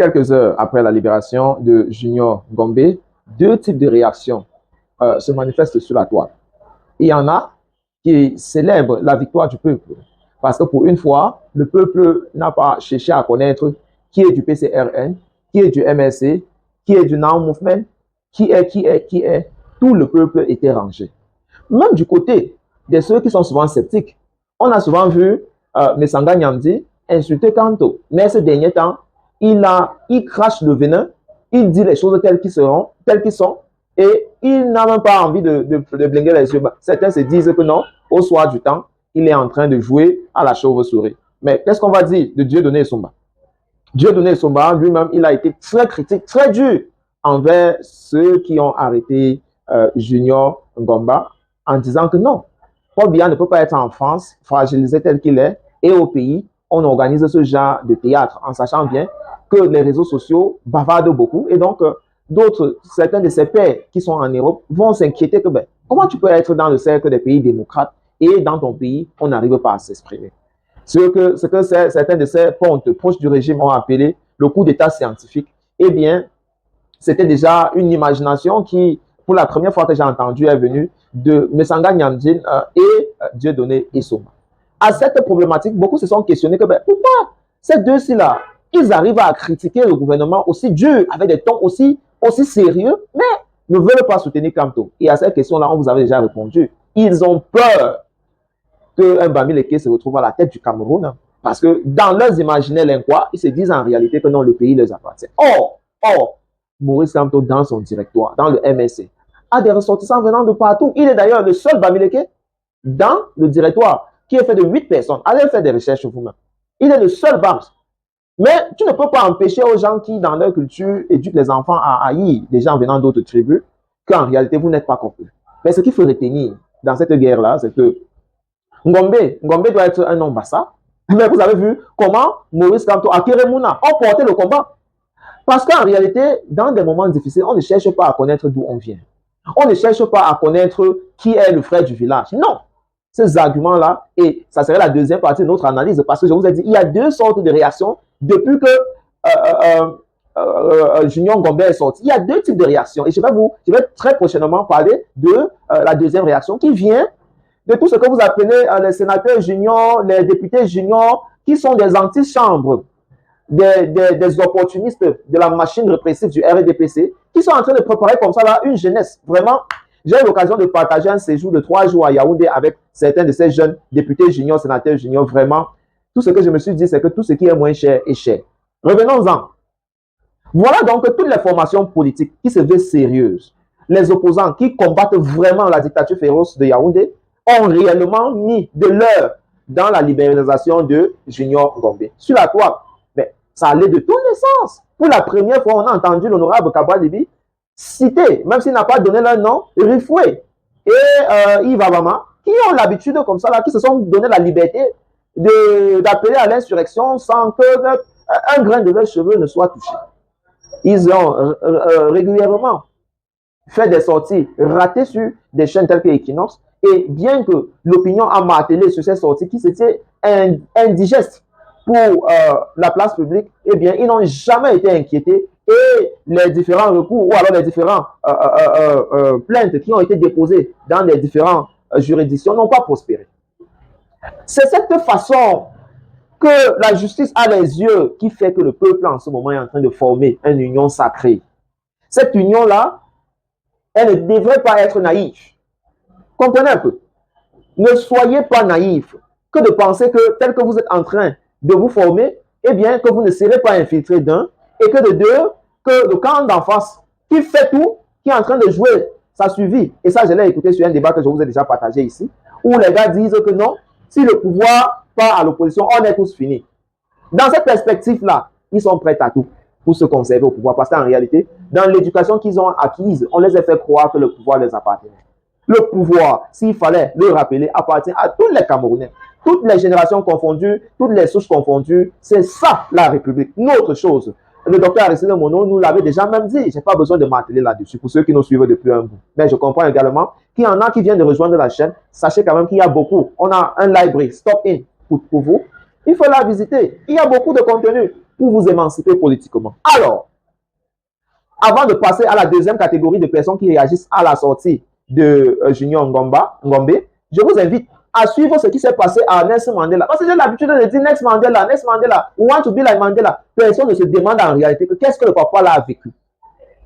quelques heures après la libération de Junior Gombe, deux types de réactions se manifestent sur la toile. Il y en a qui célèbrent la victoire du peuple. Parce que pour une fois, le peuple n'a pas cherché à connaître qui est du PCRN, qui est du MSC, qui est du Now Movement, qui est. Tout le peuple était rangé. Même du côté de ceux qui sont souvent sceptiques, on a souvent vu Messanga Nyamdi insulter Kanto. Mais ces derniers temps, il crache le venin, il dit les choses telles qu'ils sont, et il n'a même pas envie de blinguer les yeux. Certains se disent que non, au soir du temps, il est en train de jouer à la chauve-souris. Mais qu'est-ce qu'on va dire de Dieudonné Essomba? Dieudonné Essomba, lui-même, il a été très critique, très dur envers ceux qui ont arrêté Junior Ngomba en disant que non, Paul Biya ne peut pas être en France, fragilisé tel qu'il est, et au pays, on organise ce genre de théâtre en sachant bien que les réseaux sociaux bavardent beaucoup et donc certains de ses pairs qui sont en Europe vont s'inquiéter que comment tu peux être dans le cercle des pays démocrates et dans ton pays, on n'arrive pas à s'exprimer. Ce que certains de ces pontes proches du régime ont appelé le coup d'état scientifique, eh bien, c'était déjà une imagination qui, pour la première fois que j'ai entendu, est venue de Messanga Nyamdi et Dieudonné Essomba. À cette problématique, beaucoup se sont questionnés que pourquoi ces deux-ci-là, ils arrivent à critiquer le gouvernement aussi dur, avec des tons aussi sérieux, mais ne veulent pas soutenir Kamto. Et à cette question-là, on vous avait déjà répondu. Ils ont peur qu'un Bamileke se retrouve à la tête du Cameroun, parce que dans leurs imaginaires linquois, ils se disent en réalité que non, le pays leur appartient. Or, Maurice Kamto, dans son directoire, dans le MSC, a des ressortissants venant de partout. Il est d'ailleurs le seul Bamileke dans le directoire qui est fait de 8 personnes. Allez faire des recherches vous-même. Il est le seul BAMS. Mais tu ne peux pas empêcher aux gens qui, dans leur culture, éduquent les enfants à haïr des gens venant d'autres tribus, qu'en réalité, vous n'êtes pas compris. Mais ce qu'il faut retenir dans cette guerre-là, c'est que Ngombe doit être un homme bassa. Mais vous avez vu comment Maurice Kamto, Akeremouna ont porté le combat. Parce qu'en réalité, dans des moments difficiles, on ne cherche pas à connaître d'où on vient. On ne cherche pas à connaître qui est le frère du village. Non. Ces arguments-là, et ça serait la deuxième partie de notre analyse, parce que je vous ai dit, il y a deux sortes de réactions depuis que Junior Ngombe est sorti. Il y a deux types de réactions, et je vais très prochainement parler de la deuxième réaction qui vient de tout ce que vous appelez les sénateurs juniors, les députés juniors, qui sont des antichambres, des opportunistes de la machine répressive du RDPC, qui sont en train de préparer comme ça là une jeunesse. Vraiment, j'ai eu l'occasion de partager un séjour de 3 jours à Yaoundé avec certains de ces jeunes députés juniors, sénateurs juniors. Vraiment, tout ce que je me suis dit, c'est que tout ce qui est moins cher est cher. Revenons-en. Voilà donc toutes les formations politiques qui se veulent sérieuses, les opposants qui combattent vraiment la dictature féroce de Yaoundé, ont réellement mis de l'heure dans la libéralisation de Junior Gombe. Sur la toile, mais ça allait de tous les sens. Pour la première fois, on a entendu l'honorable Kabwa Libi citer, même s'il n'a pas donné leur nom, Rifoué et Yves Abama, qui ont l'habitude comme ça, là, qui se sont donné la liberté d'appeler à l'insurrection sans que un grain de leurs cheveux ne soit touché. Ils ont régulièrement fait des sorties ratées sur des chaînes telles que Equinox, et bien que l'opinion a martelé sur ces sorties qui étaient indigestes pour la place publique, eh bien, ils n'ont jamais été inquiétés et les différents recours ou alors les différents plaintes qui ont été déposées dans les différentes juridictions n'ont pas prospéré. C'est cette façon que la justice a les yeux qui fait que le peuple en ce moment est en train de former une union sacrée. Cette union-là, elle ne devrait pas être naïve. Comprenez un peu. Ne soyez pas naïf que de penser que tel que vous êtes en train de vous former, eh bien, que vous ne serez pas infiltré d'un, et que de deux, que le camp d'en face, qui fait tout, qui est en train de jouer sa survie, et ça, je l'ai écouté sur un débat que je vous ai déjà partagé ici, où les gars disent que non, si le pouvoir part à l'opposition, on est tous finis. Dans cette perspective-là, ils sont prêts à tout pour se conserver au pouvoir, parce qu'en réalité, dans l'éducation qu'ils ont acquise, on les a fait croire que le pouvoir les appartenait. Le pouvoir, s'il fallait le rappeler, appartient à tous les Camerounais. Toutes les générations confondues, toutes les souches confondues, c'est ça la République. Une autre chose, le docteur Aristide Mono nous l'avait déjà même dit, je n'ai pas besoin de m'atteler là-dessus pour ceux qui nous suivent depuis un bout. Mais je comprends également qu'il y en a qui viennent de rejoindre la chaîne. Sachez quand même qu'il y a beaucoup. On a un library, Stop In, pour vous. Il faut la visiter. Il y a beaucoup de contenu pour vous émanciper politiquement. Alors, avant de passer à la deuxième catégorie de personnes qui réagissent à la sortie de Junior Ngombe, je vous invite à suivre ce qui s'est passé à Nelson Mandela. Parce que j'ai l'habitude de dire Next Mandela, we want to be like Mandela. Personne ne se demande en réalité que qu'est-ce que le papa là a vécu.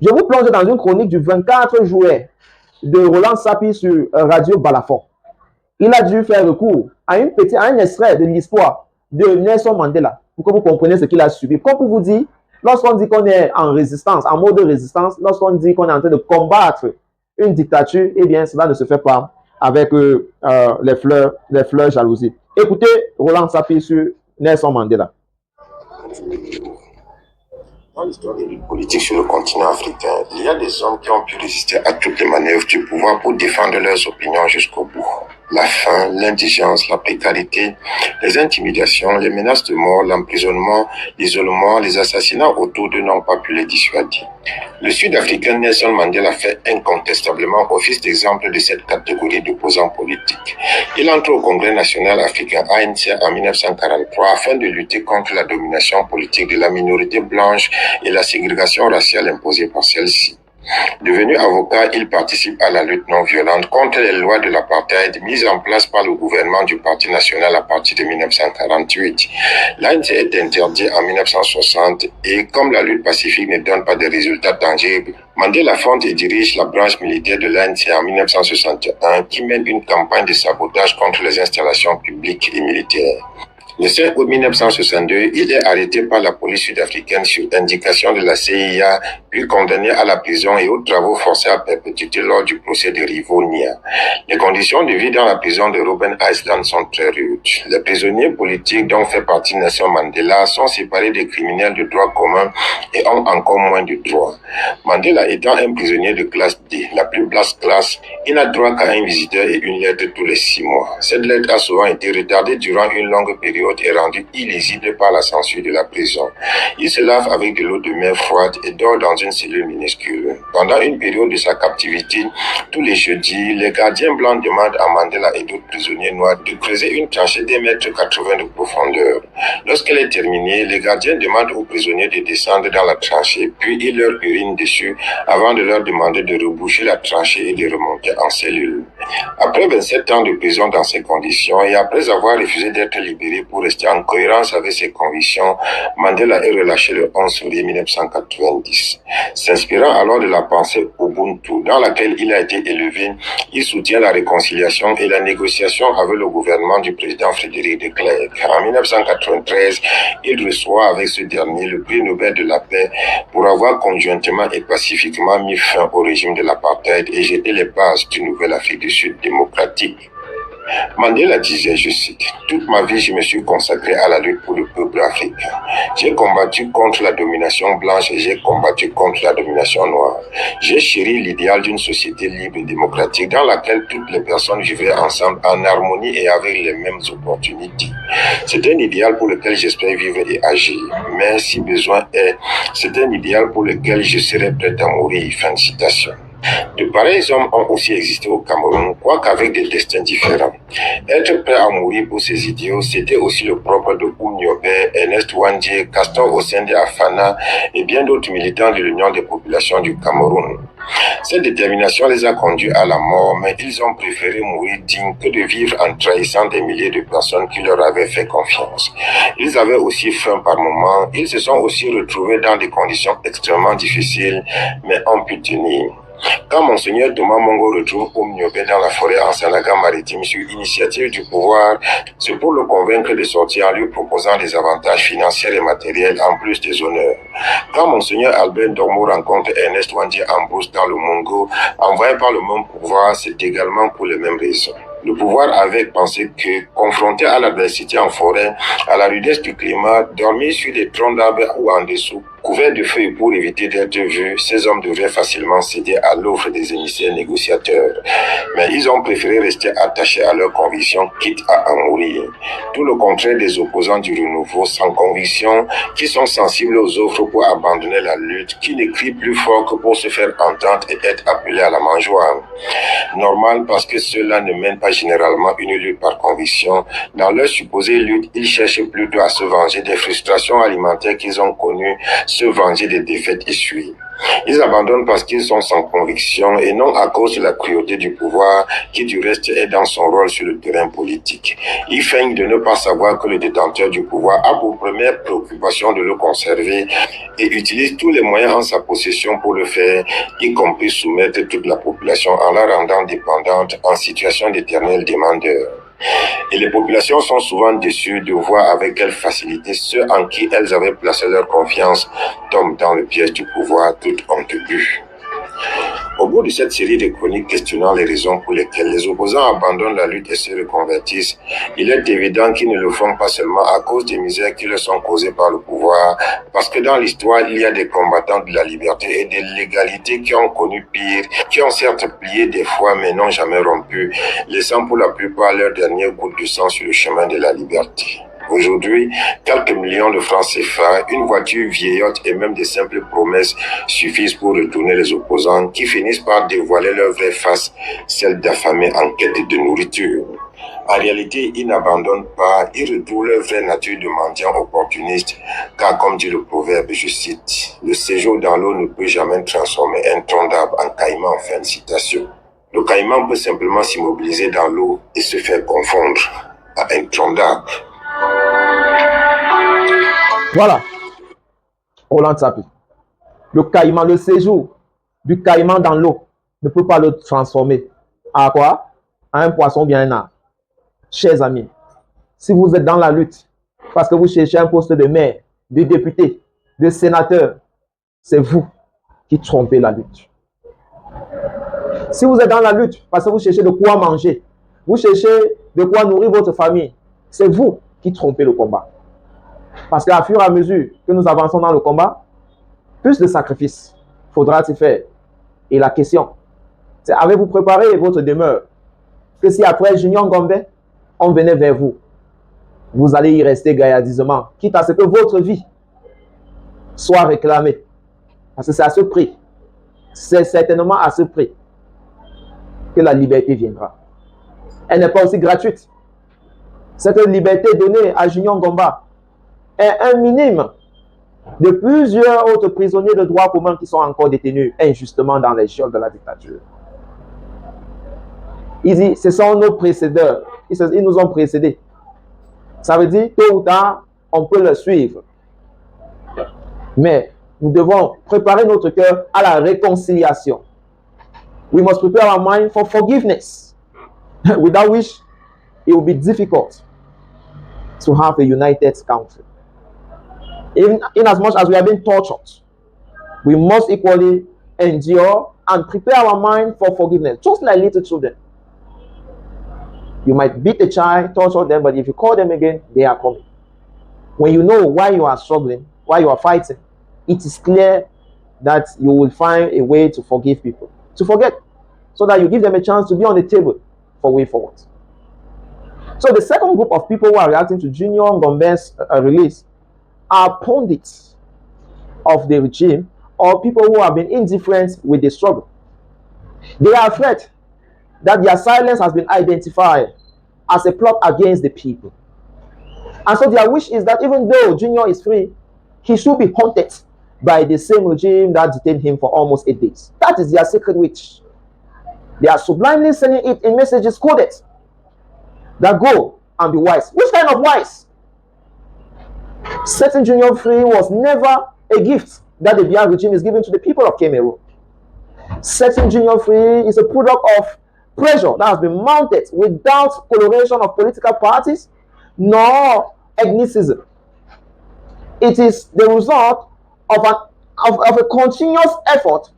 Je vous plonge dans une chronique du 24 juillet de Roland Sapi sur Radio Balafon. Il a dû faire recours à un extrait de l'histoire de Nelson Mandela pour que vous compreniez ce qu'il a subi. Comme pour vous dire, lorsqu'on dit qu'on est en résistance, en mode de résistance, lorsqu'on dit qu'on est en train de combattre une dictature, eh bien, cela ne se fait pas avec les fleurs jalousies. Écoutez Roland Sapi sur Nelson Mandela. Dans l'histoire de la politique sur le continent africain, il y a des hommes qui ont pu résister à toutes les manœuvres du pouvoir pour défendre leurs opinions jusqu'au bout. La faim, l'indigence, la précarité, les intimidations, les menaces de mort, l'emprisonnement, l'isolement, les assassinats autour d'eux n'ont pas pu les dissuader. Le Sud-Africain Nelson Mandela fait incontestablement office d'exemple de cette catégorie d'opposants politiques. Il entre au Congrès national africain ANC en 1943 afin de lutter contre la domination politique de la minorité blanche et la ségrégation raciale imposée par celle-ci. Devenu avocat, il participe à la lutte non violente contre les lois de l'apartheid mises en place par le gouvernement du Parti national à partir de 1948. L'ANC est interdit en 1960 et comme la lutte pacifique ne donne pas de résultats tangibles, Mandela fonde et dirige la branche militaire de l'ANC en 1961 qui mène une campagne de sabotage contre les installations publiques et militaires. Le 5 août 1962, il est arrêté par la police sud-africaine sur indication de la CIA, puis condamné à la prison et aux travaux forcés à perpétuité lors du procès de Rivonia. Les conditions de vie dans la prison de Robben Island sont très rudes. Les prisonniers politiques dont fait partie Nelson Mandela sont séparés des criminels de droit commun et ont encore moins de droits. Mandela étant un prisonnier de classe D, la plus basse classe, il n'a droit qu'à un visiteur et une lettre tous les 6 mois. Cette lettre a souvent été retardée durant une longue période est rendu illisible par la censure de la prison. Il se lave avec de l'eau de mer froide et dort dans une cellule minuscule. Pendant une période de sa captivité, tous les jeudis, les gardiens blancs demandent à Mandela et d'autres prisonniers noirs de creuser une tranchée d'1,80 m de profondeur. Lorsqu'elle est terminée, les gardiens demandent aux prisonniers de descendre dans la tranchée, puis ils leur urinent dessus avant de leur demander de reboucher la tranchée et de remonter en cellule. Après 27 ans de prison dans ces conditions et après avoir refusé d'être libéré pour rester en cohérence avec ses convictions, Mandela est relâché le 11 février 1990. S'inspirant alors de la pensée Ubuntu, dans laquelle il a été élevé, il soutient la réconciliation et la négociation avec le gouvernement du président Frédéric de Klerk. En 1993, il reçoit avec ce dernier le prix Nobel de la paix pour avoir conjointement et pacifiquement mis fin au régime de l'apartheid et jeté les bases d'une nouvelle Afrique du Sud démocratique. Mandela disait, je cite, « Toute ma vie, je me suis consacré à la lutte pour le peuple africain. J'ai combattu contre la domination blanche et j'ai combattu contre la domination noire. J'ai chéri l'idéal d'une société libre et démocratique dans laquelle toutes les personnes vivraient ensemble en harmonie et avec les mêmes opportunités. C'est un idéal pour lequel j'espère vivre et agir. Mais si besoin est, c'est un idéal pour lequel je serai prêt à mourir. » Fin de citation. De pareils hommes ont aussi existé au Cameroun, quoiqu'avec des destins différents. Être prêt à mourir pour ses idéaux, c'était aussi le propre de Oumniobe, Ernest Ouandjé, Castor Osende Afana et bien d'autres militants de l'Union des populations du Cameroun. Cette détermination les a conduits à la mort, mais ils ont préféré mourir dignes que de vivre en trahissant des milliers de personnes qui leur avaient fait confiance. Ils avaient aussi faim par moments, ils se sont aussi retrouvés dans des conditions extrêmement difficiles, mais ont pu tenir. Quand Monseigneur Thomas Mongo retrouve Oumniobe dans la forêt en Sénégal maritime sur initiative du pouvoir, c'est pour le convaincre de sortir en lui proposant des avantages financiers et matériels en plus des honneurs. Quand Monseigneur Albert Dormo rencontre Ernest Ouandjé en bourse dans le Mongo, envoyé par le même pouvoir, c'est également pour les mêmes raisons. Le pouvoir avait pensé que, confronté à l'adversité en forêt, à la rudesse du climat, dormir sur des troncs d'arbres ou en dessous, couverts de feuilles pour éviter d'être vus, ces hommes devraient facilement céder à l'offre des émissaires négociateurs. Mais ils ont préféré rester attachés à leurs convictions, quitte à en mourir. Tout le contraire des opposants du renouveau sans conviction, qui sont sensibles aux offres pour abandonner la lutte, qui ne crient plus fort que pour se faire entendre et être appelés à la mangeoire. Normal parce que ceux-là ne mènent pas pas généralement une lutte par conviction. Dans leur supposée lutte, ils cherchent plutôt à se venger des frustrations alimentaires qu'ils ont connues, se venger des défaites essuies. Ils abandonnent parce qu'ils sont sans conviction et non à cause de la cruauté du pouvoir qui du reste est dans son rôle sur le terrain politique. Ils feignent de ne pas savoir que le détenteur du pouvoir a pour première préoccupation de le conserver et utilise tous les moyens en sa possession pour le faire, y compris soumettre toute la population en la rendant dépendante en situation d'éternel demandeur. Et les populations sont souvent déçues de voir avec quelle facilité ceux en qui elles avaient placé leur confiance tombent dans le piège du pouvoir toute honte bue. Au bout de cette série de chroniques questionnant les raisons pour lesquelles les opposants abandonnent la lutte et se reconvertissent, il est évident qu'ils ne le font pas seulement à cause des misères qui leur sont causées par le pouvoir, parce que dans l'histoire, il y a des combattants de la liberté et de l'égalité qui ont connu pire, qui ont certes plié des fois mais n'ont jamais rompu, laissant pour la plupart leur dernière goutte de sang sur le chemin de la liberté. Aujourd'hui, quelques millions de francs CFA, une voiture vieillotte et même des simples promesses suffisent pour retourner les opposants qui finissent par dévoiler leur vraie face, celle d'affamés en quête de nourriture. En réalité, ils n'abandonnent pas, ils retournent leur vraie nature de mendiants opportunistes, car comme dit le proverbe, je cite, « Le séjour dans l'eau ne peut jamais transformer un tronc d'arbre en caïman », fin de citation. Le caïman peut simplement s'immobiliser dans l'eau et se faire confondre à un tronc d'arbre. Voilà, Roland Tsapi. Le caïman, le séjour du caïman dans l'eau ne peut pas le transformer à quoi? À un poisson bien un arbre. Chers amis, si vous êtes dans la lutte parce que vous cherchez un poste de maire, de député, de sénateur, c'est vous qui trompez la lutte. Si vous êtes dans la lutte parce que vous cherchez de quoi manger, vous cherchez de quoi nourrir votre famille, c'est vous qui trompez le combat. Parce qu'à fur et à mesure que nous avançons dans le combat, plus de sacrifices faudra-t-il faire. Et la question, c'est avez-vous préparé votre demeure? Que si après Junior Ngombe, on venait vers vous, vous allez y rester gaillardisement, quitte à ce que votre vie soit réclamée. Parce que c'est à ce prix, c'est certainement à ce prix que la liberté viendra. Elle n'est pas aussi gratuite. Cette liberté donnée à Junior Ngomba est un minimum de plusieurs autres prisonniers de droit commun qui sont encore détenus injustement dans les geôles de la dictature. Ce sont nos précédents. Ils nous ont précédés. Ça veut dire, tôt ou tard, on peut le suivre. Mais nous devons préparer notre cœur à la réconciliation. We must prepare our mind for forgiveness, without which it will be difficult to have a united country. In as much as we are being tortured, we must equally endure and prepare our mind for forgiveness, just like little children. You might beat a child, torture them, but if you call them again, they are coming. When you know why you are struggling, why you are fighting, it is clear that you will find a way to forgive people, to forget, so that you give them a chance to be on the table for way forward. So the second group of people who are reacting to Junior Ngombe's release are pundits of the regime or people who have been indifferent with the struggle. They are afraid that their silence has been identified as a plot against the people. And so their wish is that even though Junior is free, he should be haunted by the same regime that detained him for almost 8 days. That is their secret wish. They are sublimely sending it in messages coded that go and be wise. Which kind of wise? Setting Junior free was never a gift that the Biya regime is giving to the people of Cameroon. Setting Junior free is a product of pressure that has been mounted without coloration of political parties nor ethnicism. It is the result of a continuous effort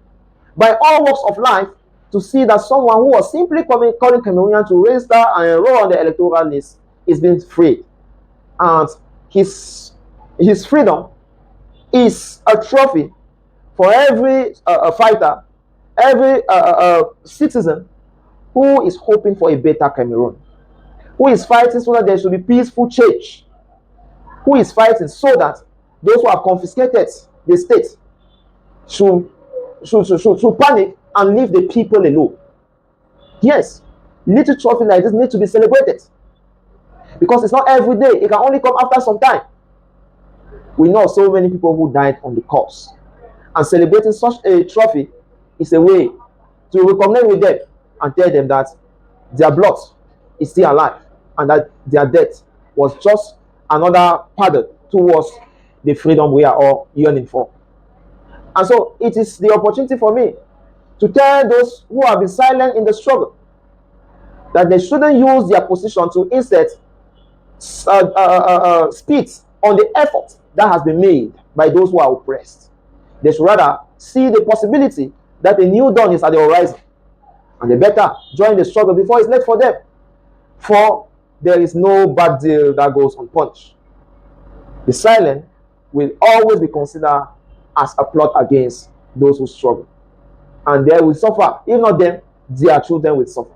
by all walks of life to see that someone who was simply calling Cameroonian to register and enroll on the electoral list is being freed. And his freedom is a trophy for every fighter, every citizen who is hoping for a better Cameroon, who is fighting so that there should be peaceful change, who is fighting so that those who have confiscated the state should panic and leave the people alone. Yes, Little trophy like this need to be celebrated because it's not every day. It can only come after some time. We know so many people who died on the cause, and celebrating such a trophy is a way to reconnect with them and tell them that their blood is still alive and that their death was just another paddle towards the freedom we are all yearning for. And so it is the opportunity for me to tell those who have been silent in the struggle that they shouldn't use their position to instead spit on the effort that has been made by those who are oppressed. They should rather see the possibility that a new dawn is at the horizon, and they better join the struggle before it's late for them. For there is no bad deal that goes unpunished. The silent will always be considered as a plot against those who struggle, and they will suffer. If not them, their children will suffer.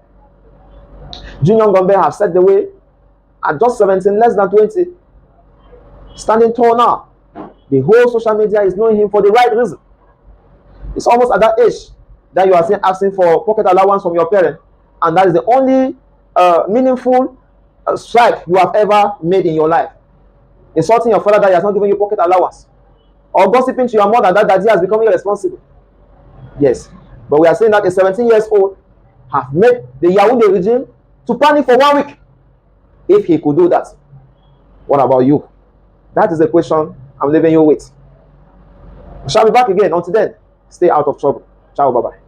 Junior Gombe have set the way at just 17, less than 20, standing tall now. The whole social media is knowing him for the right reason. It's almost at that age that you are asking for pocket allowance from your parent, and that is the only meaningful strike you have ever made in your life. Insulting your father that he has not given you pocket allowance, or gossiping to your mother that daddy has become irresponsible. Yes, but we are saying that a 17 years old have made the Yaoundé regime to panic for 1 week. If he could do that, what about you? That is the question I'm leaving you with. We shall be back again. Until then, stay out of trouble. Ciao, bye-bye.